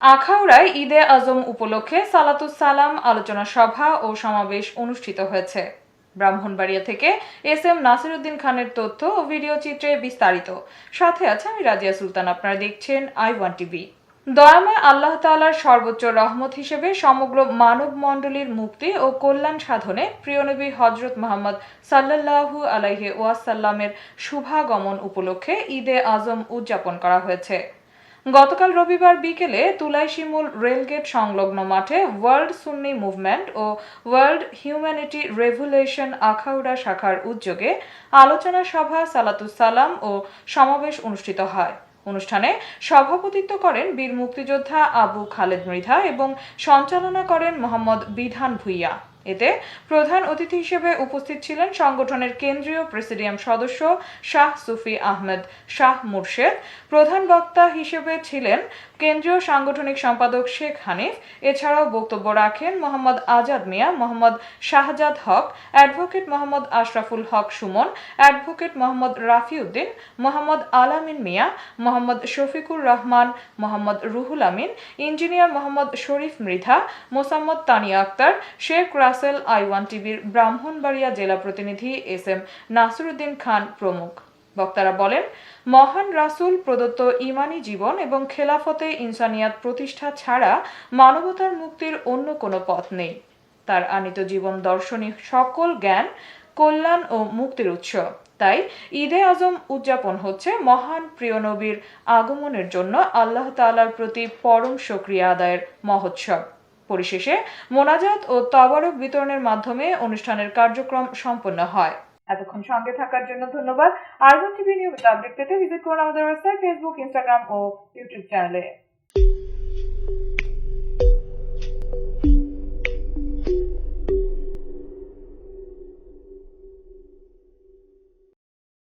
আখাউড়ায় ঈদে আজম উপলক্ষে সালাতুস সালাম আলোচনা সভা ও সমাবেশ অনুষ্ঠিত হয়েছে। ব্রাহ্মণবাড়িয়া থেকে এস এম নাসিরউদ্দিন খানের তথ্য ও ভিডিও চিত্রে বিস্তারিত। সাথে আছে আমি রাজিয়া সুলতান। আপনারা দেখছেন i1 টিভি। দয়াময় আল্লাহ তাআলার সর্বোচ্চ রহমত হিসেবে সমগ্র মানব মণ্ডলীর মুক্তি ও কল্যাণ সাধনে প্রিয় নবী হযরত মুহাম্মদ সাল্লাল্লাহু আলাইহি ওয়াসাল্লামের শুভাগমন উপলক্ষে ঈদে আজম উদযাপন করা হয়েছে। গতকাল রবিবার বিকেলে তুলাইশিমুল রেলগেট সংলগ্ন মাঠে ওয়ার্ল্ড সুন্নি মুভমেন্ট ও ওয়ার্ল্ড হিউম্যানিটি রেভুলেশন আখাউড়া শাখার উদ্যোগে আলোচনা সভা, সালাতুস সালাম ও সমাবেশ অনুষ্ঠিত হয়। অনুষ্ঠানে সভাপতিত্ব করেন বীর মুক্তিযোদ্ধা আবু খালেদ মৃধা এবং সঞ্চালনা করেন মোহাম্মদ বিধান ভুইয়া। এতে প্রধান অতিথি হিসেবে উপস্থিত ছিলেন সংগঠনের কেন্দ্রীয় প্রেসিডিয়াম সদস্য শাহ সুফি আহমেদ শাহ মুর্শেদ। প্রধান বক্তা হিসেবে ছিলেন কেন্দ্রীয় সাংগঠনিক সম্পাদক শেখ হানিফ। এছাড়াও বক্তব্য রাখেন মোহাম্মদ আজাদ মিয়া, মোহাম্মদ শাহজাদ হক, অ্যাডভোকেট মোহাম্মদ আশরাফুল হক সুমন, অ্যাডভোকেট মোহাম্মদ রাফিউদ্দিন, মোহাম্মদ আলামিন মিয়া, মোহাম্মদ শফিকুর রহমান, মোহাম্মদ রুহুল আমিন, ইঞ্জিনিয়ার মোহাম্মদ শরীফ মৃধা, মোসাম্মদ তানিয়া আক্তার, শেখ রাসেল, i1 টিভির ব্রাহ্মণবাড়িয়া জেলা প্রতিনিধি এস এম নাসিরউদ্দিন খান প্রমুখ। বক্তারা বলেন, মহান রাসূল প্রদত্ত ঈমানী জীবন এবং খেলাফতে ইনসানিয়াত প্রতিষ্ঠা ছাড়া মানবতার মুক্তির অন্য কোনো পথ নেই। তার আনিত জীবন দর্শনই সকল জ্ঞান, কল্যাণ ও মুক্তির উৎস। তাই ঈদে আজম উদযাপন হচ্ছে মহান প্রিয় নবীর আগমনের জন্য আল্লাহ তাআলার প্রতি পরম শুকরিয়া আদায়ের মহোৎসব। পরিশেষে মোনাজাত ও তবারক বিতরণের মাধ্যমে অনুষ্ঠানের কার্যক্রম সম্পন্ন হয়। এতক্ষণ সঙ্গে থাকার জন্য ধন্যবাদ। i1 টিভি নিয়মিত আপডেট পেতে ভিজিট করুন আমাদের ওয়েবসাইট, ফেসবুক, ইনস্টাগ্রাম ও ইউটিউব চ্যানেলে।